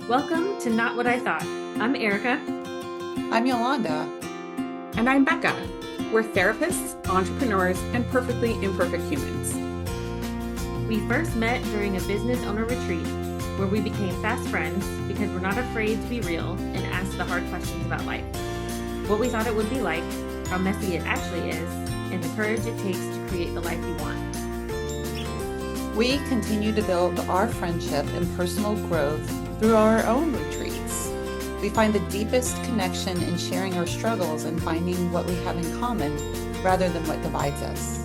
Welcome to Not What I Thought. I'm Erika. I'm Yolanda. And I'm Becca. We're therapists, entrepreneurs, and perfectly imperfect humans. We first met during a business owner retreat where we became fast friends because we're not afraid to be real and ask the hard questions about life. What we thought it would be like, how messy it actually is, and the courage it takes to create the life we want. We continue to build our friendship and personal growth through our own retreats. We find the deepest connection in sharing our struggles and finding what we have in common rather than what divides us.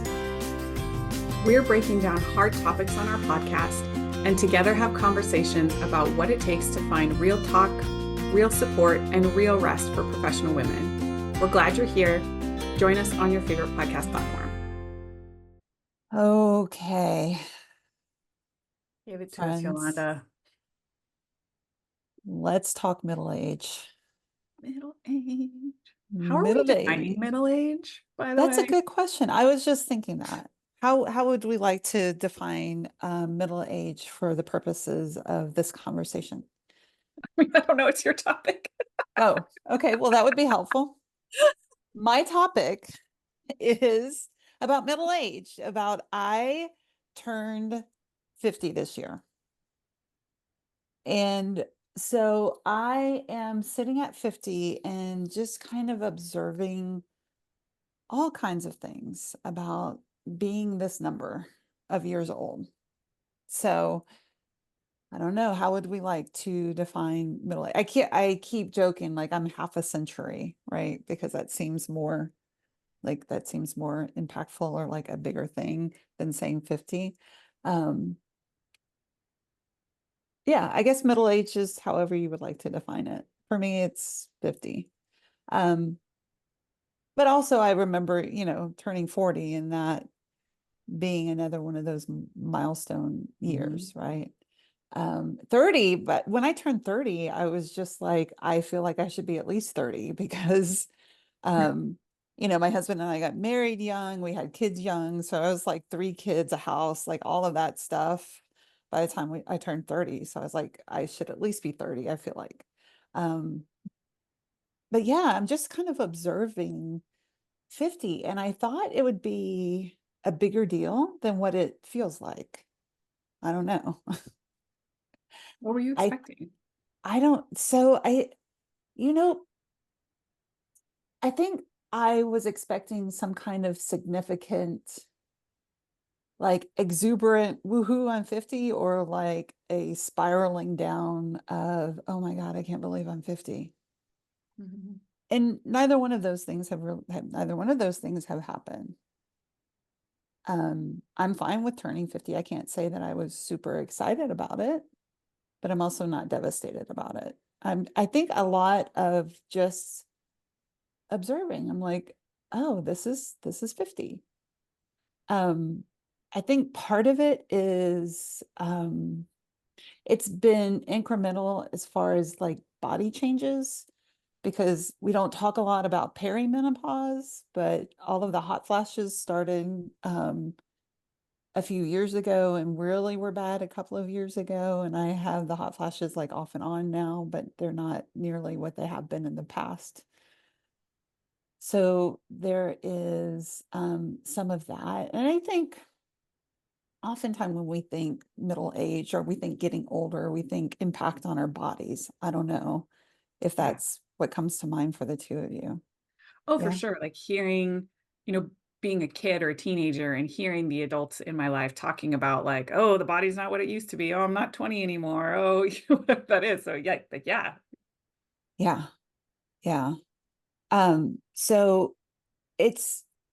We're breaking down hard topics on our podcast and together have conversations about what it takes to find real talk, real support, and real rest for professional women. We're glad you're here. Join us on your favorite podcast platform. Okay. Give it to us, Friends. Yolanda. Let's talk middle age. Middle age. How are we defining middle age, by the way? That's a good question. I was just thinking that. How would we like to define middle age for the purposes of this conversation? I don't know. It's your topic. Oh, okay. Well, that would be helpful. My topic is about middle age, about I turned 50 this year. And so I am sitting at 50 and just kind of observing all kinds of things about being this number of years old. So I don't know, how would we like to define middle age? I keep joking like I'm half a century, right? Because that seems more impactful or like a bigger thing than saying 50. Yeah, I guess middle age is however you would like to define it. For me, it's 50. But also I remember, turning 40 and that being another one of those milestone years, right? 30, but when I turned 30, I was just like, I feel like I should be at least 30 because my husband and I got married young, we had kids young. So I was like 3 kids, a house, like all of that stuff by the time I turned 30. So I was like, I should at least be 30, I feel like. But yeah, I'm just kind of observing 50, and I thought it would be a bigger deal than what it feels like. I don't know. What were you I expecting? I don't, so you know, I think I was expecting some kind of significant, like exuberant woohoo, I'm 50, or like a spiraling down of, oh my God, I can't believe I'm 50. And neither one of those things have happened. I'm fine with turning 50. I can't say that I was super excited about it, but I'm also not devastated about it. I think a lot of just observing, I'm like, oh, this is 50. I think part of it is it's been incremental as far as like body changes, because we don't talk a lot about perimenopause, but all of the hot flashes started a few years ago and really were bad a couple of years ago. And I have the hot flashes like off and on now, but they're not nearly what they have been in the past. So there is some of that. And I think oftentimes when we think middle age or we think getting older, we think impact on our bodies. I don't know if that's what comes to mind for the two of you. Oh, for sure. Like hearing, being a kid or a teenager and hearing the adults in my life talking about like, oh, the body's not what it used to be. Oh, I'm not 20 anymore. Oh, whatever that is. So yeah, like, yeah. Yeah. Yeah. So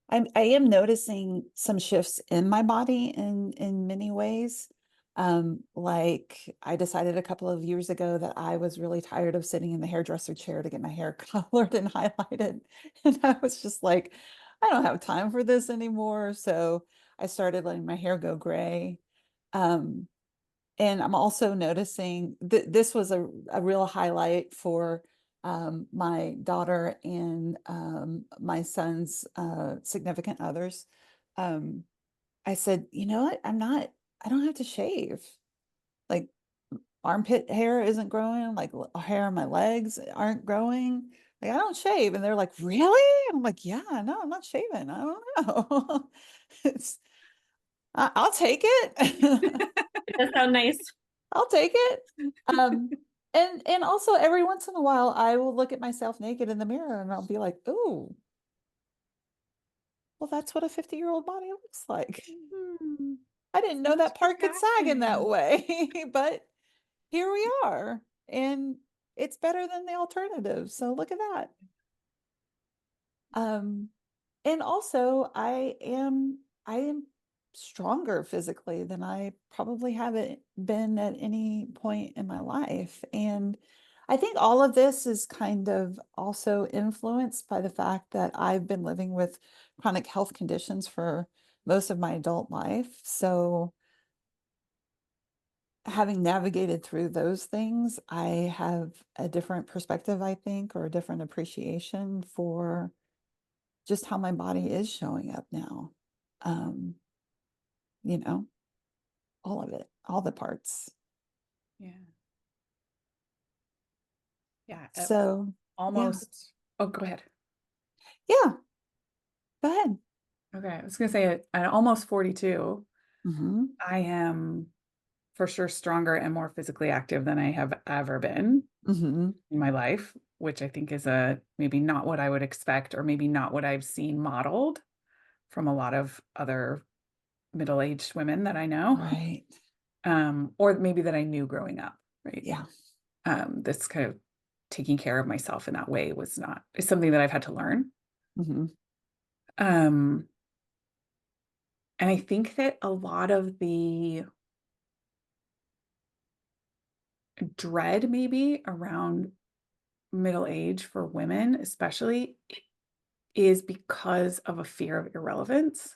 I am noticing some shifts in my body in many ways. Like I decided a couple of years ago that I was really tired of sitting in the hairdresser chair to get my hair colored and highlighted. And I was just like, I don't have time for this anymore. So I started letting my hair go gray. Um, and I'm also noticing that this was a real highlight for my daughter and my son's significant others. Um, I said, you know what? I don't have to shave like armpit hair isn't growing, like hair on my legs aren't growing. Like I don't shave. And they're like, really? I'm like, yeah, no, I'm not shaving. I don't know. It's, I'll take it. It does sound nice. I'll take it. And also every once in a while I will look at myself naked in the mirror and I'll be like, "Ooh, well, that's what a 50-year-old body looks like." I didn't know that part could sag in that way, but here we are. And it's better than the alternative. So look at that. Um, and also I am stronger physically than I probably haven't been at any point in my life. And I think all of this is kind of also influenced by the fact that I've been living with chronic health conditions for most of my adult life. So having navigated through those things, I have a different perspective, I think, or a different appreciation for just how my body is showing up now. Um, you know, all of it, all the parts. Yeah. Yeah. So, yeah, Almost. Oh, go ahead. yeah, go ahead. Okay. I was going to say at almost 42, Mm-hmm. I am for sure stronger and more physically active than I have ever been Mm-hmm. in my life, which I think is a maybe not what I would expect, or maybe not what I've seen modeled from a lot of other middle-aged women that I know. Right. Or maybe that I knew growing up, right? Yeah. This kind of taking care of myself in that way is something that I've had to learn. Mm-hmm. Um, and I think that a lot of the dread maybe around middle age for women, especially, is because of a fear of irrelevance.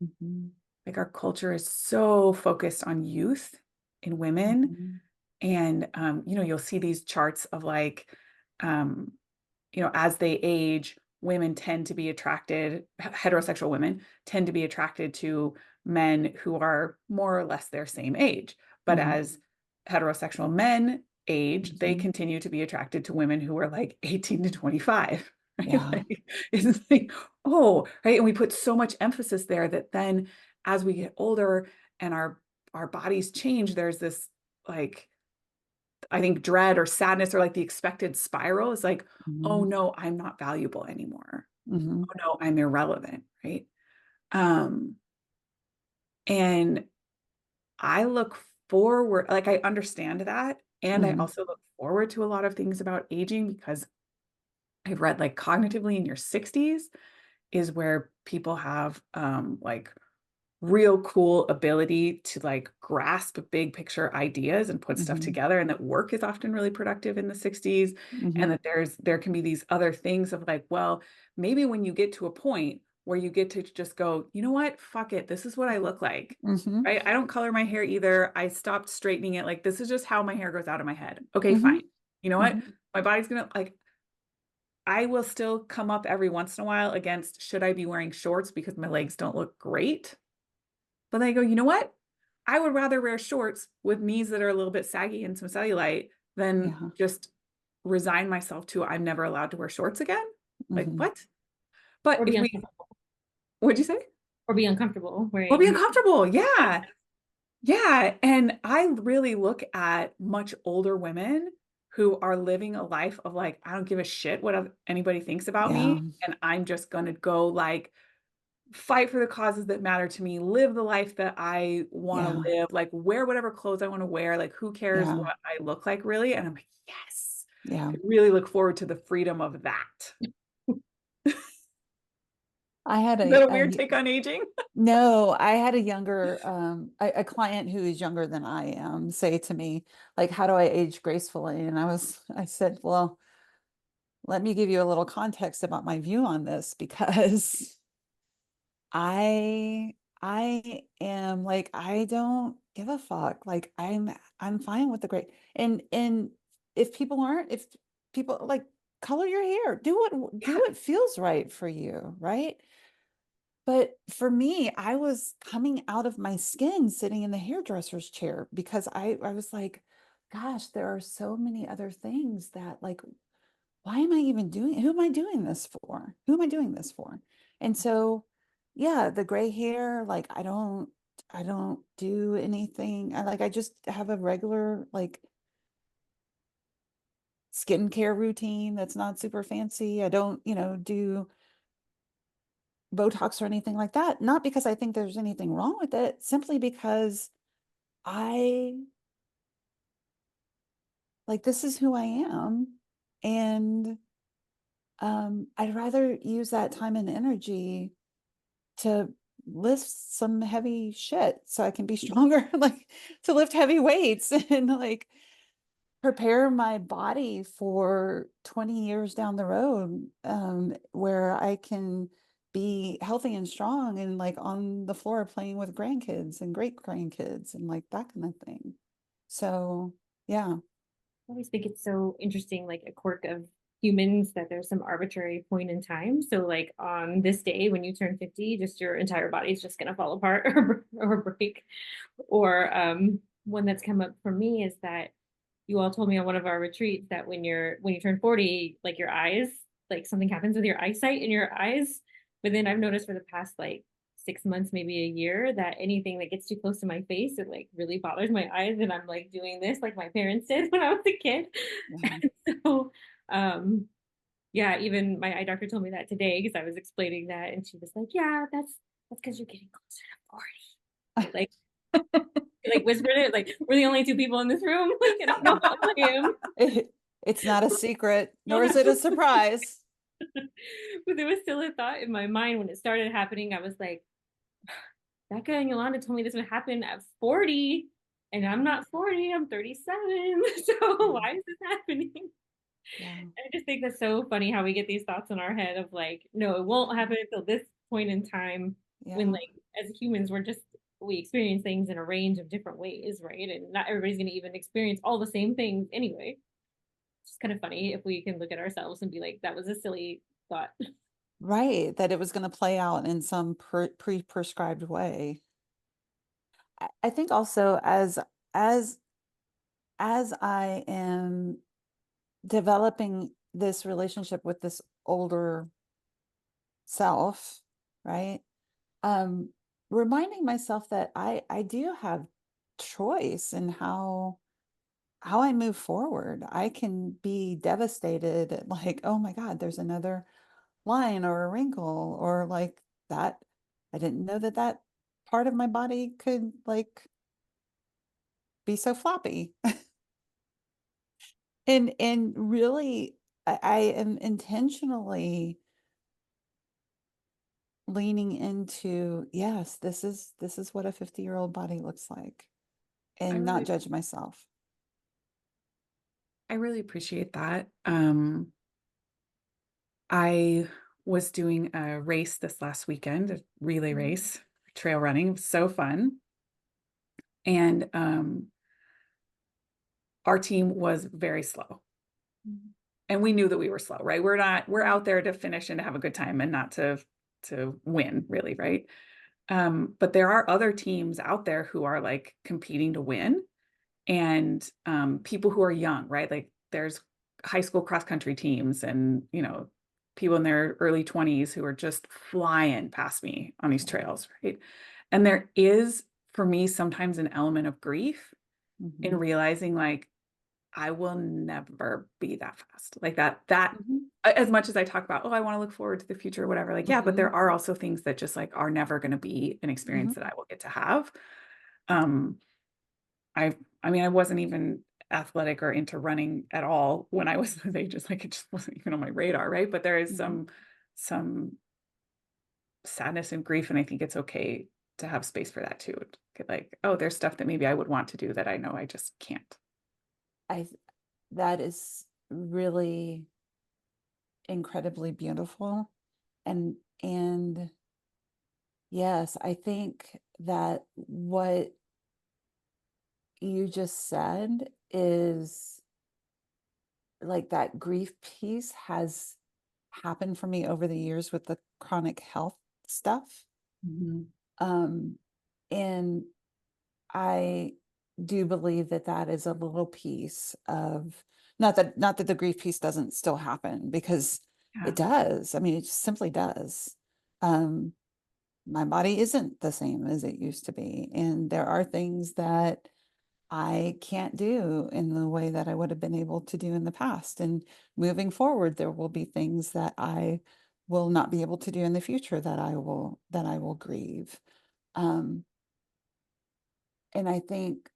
Mm-hmm. Like our culture is so focused on youth in women. Mm-hmm. And, you'll see these charts of like, um, as they age, women tend to be attracted, heterosexual women tend to be attracted to men who are more or less their same age. But Mm-hmm. as heterosexual men age, they Mm-hmm. continue to be attracted to women who are like 18 to 25. Right? Yeah. Like, it's like, oh, right. And we put so much emphasis there that then as we get older and our bodies change, there's this like, I think dread or sadness or like the expected spiral is like, oh Mm-hmm. no, I'm not valuable anymore. Mm-hmm. Oh no, I'm irrelevant, right? Um, and I look forward, like I understand that. And I Mm-hmm. also look forward to a lot of things about aging because I've read like cognitively in your 60s is where people have like real cool ability to like grasp big picture ideas and put stuff Mm-hmm. together, and that work is often really productive in the 60s, Mm-hmm. and that there can be these other things of like, well, maybe when you get to a point where you get to just go, you know what, fuck it, this is what I look like, Mm-hmm. right? I don't color my hair either. I stopped straightening it. Like, this is just how my hair grows out of my head. Okay, Mm-hmm. fine. You know what, Mm-hmm. my body's gonna like, I will still come up every once in a while against, should I be wearing shorts because my legs don't look great? But then I go, you know what? I would rather wear shorts with knees that are a little bit saggy and some cellulite than Yeah. just resign myself to I'm never allowed to wear shorts again. Like, Mm-hmm. what? But Or if be we, uncomfortable. what'd you say? Or be uncomfortable Or be wearing. uncomfortable. Yeah. Yeah. And I really look at much older women who are living a life of like, I don't give a shit what anybody thinks about Yeah. me. And I'm just going to go like fight for the causes that matter to me, live the life that I want to Yeah. live, like wear whatever clothes I want to wear, like who cares Yeah. what I look like really? And I'm like, yes, Yeah. I really look forward to the freedom of that. I had Is that a weird take on aging? no, I had a younger a client who is younger than I am say to me, like, how do I age gracefully? And I said, well, let me give you a little context about my view on this because I I am like, I don't give a fuck. Like I'm fine with the gray. And if people like color your hair, do Yeah. what feels right for you, right? But for me, I was coming out of my skin sitting in the hairdresser's chair because I was like, gosh, there are so many other things that like, why am I even doing, who am I doing this for? Who am I doing this for? And so, yeah, the gray hair, like I don't do anything. I just have a regular like skincare routine that's not super fancy. I don't, do Botox or anything like that. Not because I think there's anything wrong with it, simply because I like this is who I am. And I'd rather use that time and energy to lift some heavy shit so I can be stronger, like to lift heavy weights and like prepare my body for 20 years down the road, where I can be healthy and strong and like on the floor playing with grandkids and great grandkids and like that kind of thing. So, yeah. I always think it's so interesting, like a quirk of humans, that there's some arbitrary point in time. So like on this day when you turn 50, just your entire body's just gonna fall apart or break. Or one that's come up for me is that you all told me on one of our retreats that when you turn 40, like your eyes, like something happens with your eyesight in your eyes. But then I've noticed for the past like 6 months, maybe a year, that anything that gets too close to my face, it like really bothers my eyes. And I'm like doing this like my parents did when I was a kid. Yeah. So um yeah, even my eye doctor told me that today because I was explaining that, and she was like, yeah, that's because you're getting closer to 40. Like whispered it, like we're the only two people in this room. Like, and I know how I am. It's not a secret, No, nor is it a surprise. but there was still a thought in my mind when it started happening. I was like, Becca and Yolanda told me this would happen at 40, and I'm not 40, I'm 37. So Yeah. why is this happening? Yeah. I just think that's so funny how we get these thoughts in our head of like, no, it won't happen until this point in time, when Yeah. like as humans we experience things in a range of different ways, right? And not everybody's going to even experience all the same things anyway. It's kind of funny if we can look at ourselves and be like, that was a silly thought. Right. That it was going to play out in some pre-prescribed way. I think also as as I am developing this relationship with this older self, right? Um, Reminding myself that I do have choice in how I move forward. I can be devastated at like, oh my God, there's another line or a wrinkle or like that. I didn't know that that part of my body could like be so floppy. And really I am intentionally leaning into, yes, this is what a 50-year-old body looks like, I and not really, judge myself. I really appreciate that. I was doing a race this last weekend, a relay race, trail running. It was so fun. And our team was very slow. And we knew that we were slow, right? We're out there to finish and to have a good time and not to win, really, right? But there are other teams out there who are like competing to win, and people who are young, right? Like there's high school cross country teams and, people in their early 20s who are just flying past me on these trails, right? And there is, for me, sometimes an element of grief in Mhm. realizing like I will never be that fast. Like that Mhm. as much as I talk about, oh, I want to look forward to the future or whatever, like, yeah, but there Mhm. are also things that just like are never going to be an experience Mhm. that I will get to have. Um, I I mean, I wasn't even athletic or into running at all when I was they just like it just wasn't even on my radar, right? But there is Mhm. some sadness and grief, and I think it's okay to have space for that too. Like, oh, there's stuff that maybe I would want to do that I know I just can't. I That is really incredibly beautiful. And yes, I think that what you just said is like that grief piece has happened for me over the years with the chronic health stuff. Mhm. Um, and I do believe that that is a little piece of, not that the grief piece doesn't still happen, because Yeah. it does. I mean, it just simply does. Um, my body isn't the same as it used to be. And there are things that I can't do in the way that I would have been able to do in the past. And moving forward, there will be things that I will not be able to do in the future that I will grieve. Um, and I think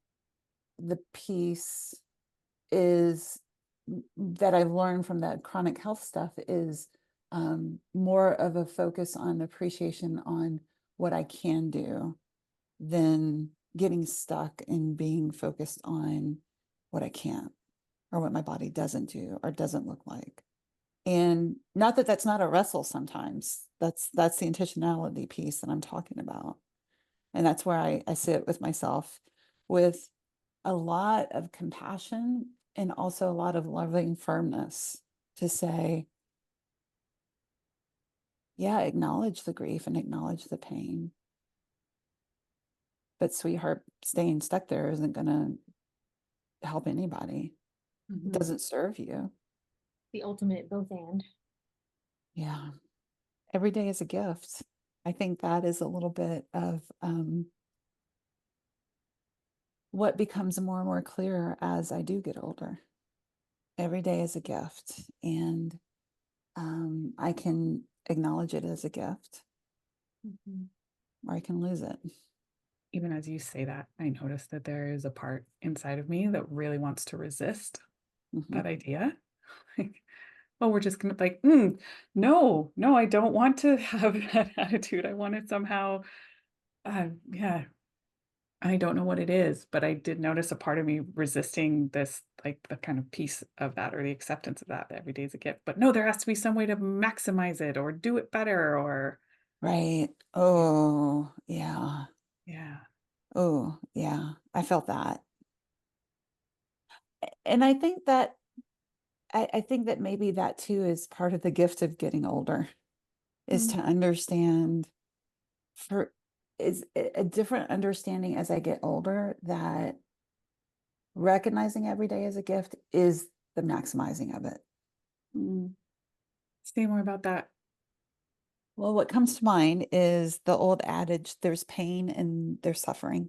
the piece is that I've learned from that chronic health stuff is more of a focus on appreciation on what I can do than getting stuck in being focused on what I can't, or what my body doesn't do or doesn't look like. And not that that's not a wrestle sometimes. That's the intentionality piece that I'm talking about. And that's where I sit with myself with a lot of compassion and also a lot of loving firmness to say, yeah, acknowledge the grief and acknowledge the pain. But sweetheart, staying stuck there isn't going to help anybody. It doesn't serve you. The ultimate both and. Yeah. Every day is a gift. I think that is a little bit of what becomes more and more clear as I do get older. Every day is a gift, and I can acknowledge it as a gift, or I can lose it. Even as you say that, I notice that there is a part inside of me that really wants to resist that idea. Like, oh, we're just gonna like, no, I don't want to have that attitude. I want it somehow. Yeah, I don't know what it is, but I did notice a part of me resisting this, like the kind of piece of that or the acceptance of that every day is a gift. But no, there has to be some way to maximize it or do it better or Right. Oh, yeah. yeah. Oh, yeah. I felt that. And I think that maybe that too is part of the gift of getting older, is to understand for is a different understanding as I get older, that recognizing every day as a gift is the maximizing of it. Say more about that. Well, what comes to mind is the old adage, there's pain and there's suffering.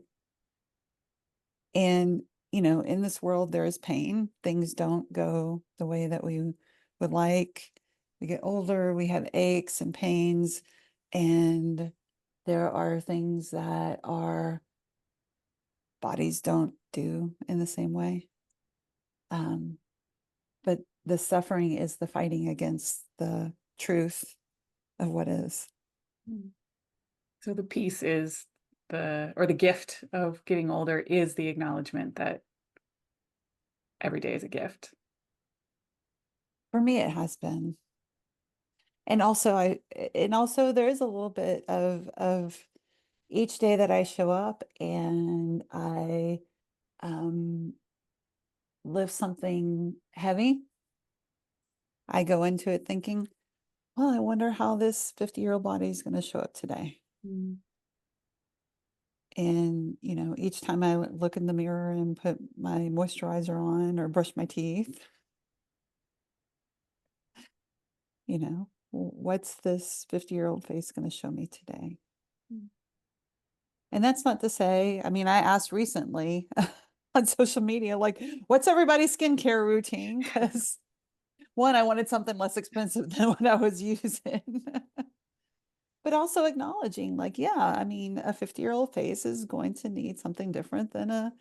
And, in this world, there is pain. Things don't go the way that we would like. We get older, we have aches and pains, and there are things that our bodies don't do in the same way. But the suffering is the fighting against the truth of what is. So the piece is the gift of getting older is the acknowledgement that every day is a gift. For me, it has been. And also there is a little bit of each day that I show up and I lift something heavy. I go into it thinking, well, I wonder how this 50-year-old body is going to show up today. And, each time I look in the mirror and put my moisturizer on or brush my teeth, what's this 50-year-old face going to show me today? And that's not to say, I mean, I asked recently on social media, like, what's everybody's skincare routine? Because one, I wanted something less expensive than what I was using. But also acknowledging, like, yeah, I mean, a 50-year-old face is going to need something different than a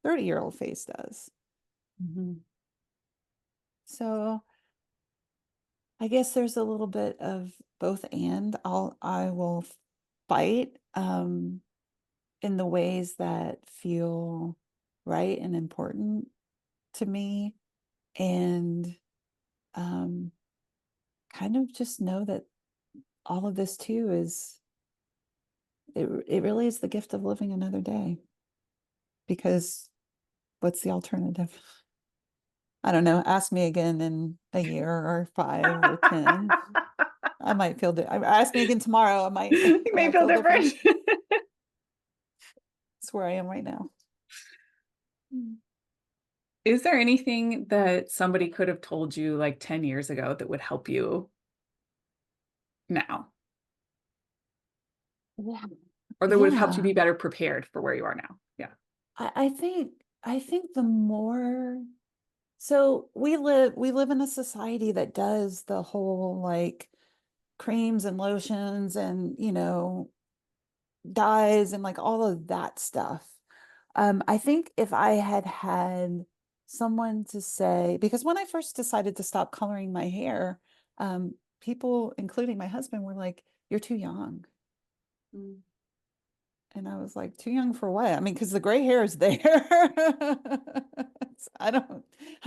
30-year-old face does. So I guess there's a little bit of both, and I will fight in the ways that feel right and important to me, and kind of just know that all of this too is it really is the gift of living another day, because what's the alternative? I don't know. Ask me again in a year or 5 or 10. I might feel ask me again tomorrow. I might You may feel different. It's where I am right now. Is there anything that somebody could have told you like 10 years ago that would help you now? Yeah. Or that would have helped you Yeah. be better prepared for where you are now? Yeah. I think the more, so we live in a society that does the whole like creams and lotions and, dyes and like all of that stuff. I think if I had had someone to say, because when I first decided to stop coloring my hair, people, including my husband, were like, "You're too young." Mm. And I was like, "Too young for what?" I mean, because the gray hair is there. I'm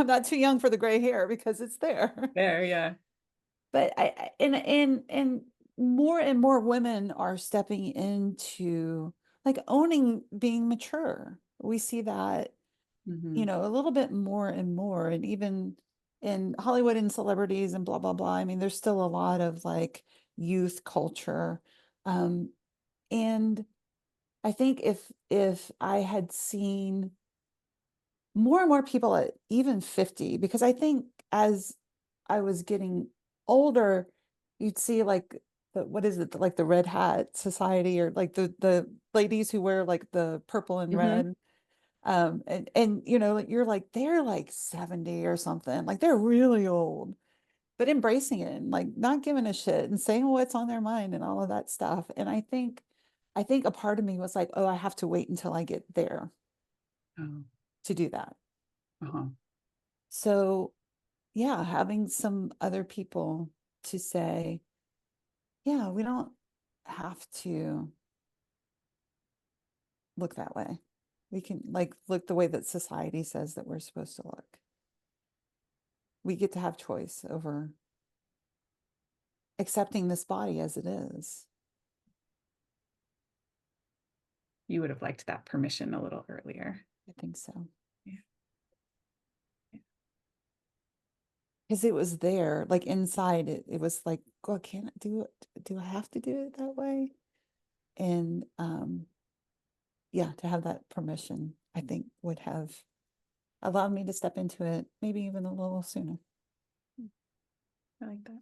not too young for the gray hair because it's there. There, yeah. But and more and more women are stepping into like owning being mature. We see that, Mhm. a little bit more and more, and even in Hollywood and celebrities and blah blah blah. I mean, there's still a lot of like youth culture. And I think if I had seen more and more people at even 50, because I think as I was getting older, you'd see like what is it, like the red hat society, or like the ladies who wear like the purple and Mhm. red. And like, you're like, they're like 70 or something, like they're really old, but embracing it and like not giving a shit and saying what's on their mind and all of that stuff. And I think a part of me was like, oh, I have to wait until I get there Oh, to do that. uh-huh. So yeah, having some other people to say, yeah, we don't have to look that way. We can like look the way that society says that we're supposed to look. We get to have choice over accepting this body as it is. You would have liked that permission a little earlier. I think so. Yeah. Because it was there, like inside it was like, God, can I do it? Do I have to do it that way? And yeah, to have that permission, I think would have allowed me to step into it maybe even a little sooner. I like that.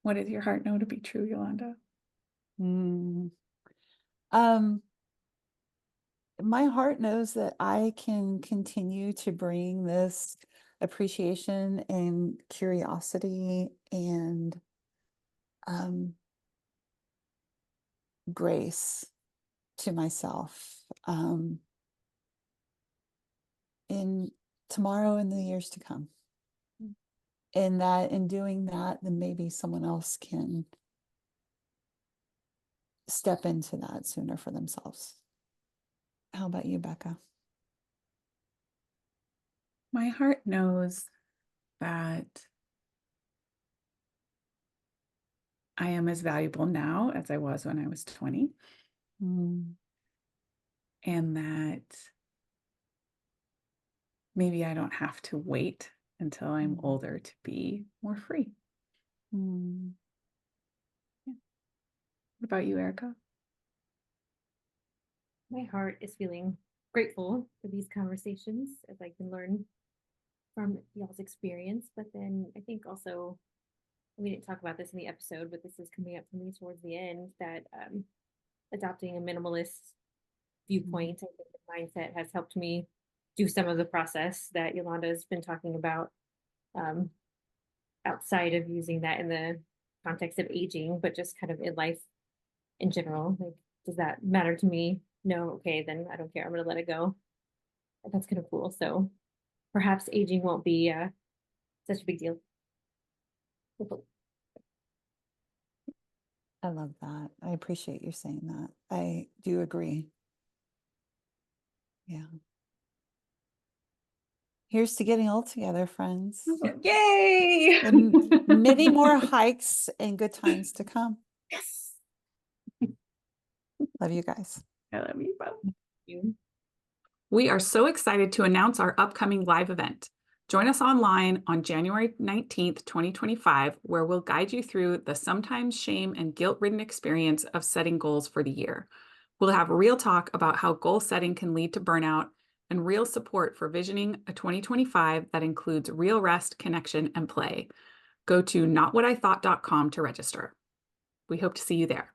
What does your heart know to be true, Yolanda? Mm. My heart knows that I can continue to bring this appreciation and curiosity and um, grace to myself in tomorrow and the years to come. And that in doing that, then maybe someone else can step into that sooner for themselves. How about you, Becca? My heart knows that I am as valuable now as I was when I was 20, Mm, and that maybe I don't have to wait until I'm older to be more free. mm. Yeah. What about you, Erika? My heart is feeling grateful for these conversations as I can learn from y'all's experience. But then I think also, we didn't talk about this in the episode, but this is coming up for me towards the end, that adopting a minimalist viewpoint, I think the mindset has helped me do some of the process that Yolanda has been talking about, um, outside of using that in the context of aging, but just kind of in life in general. Like, does that matter to me? No, okay, then I don't care. I'm gonna let it go. That's kind of cool. So perhaps aging won't be such a big deal. I love that. I appreciate you saying that. I do agree. Yeah. Here's to getting old together, friends. Yay! And many more hikes and good times to come. Yes. Love you guys. I love you both. We are so excited to announce our upcoming live event. Join us online on January 19th, 2025, where we'll guide you through the sometimes shame and guilt-ridden experience of setting goals for the year. We'll have real talk about how goal setting can lead to burnout, and real support for visioning a 2025 that includes real rest, connection, and play. Go to notwhatithought.com to register. We hope to see you there.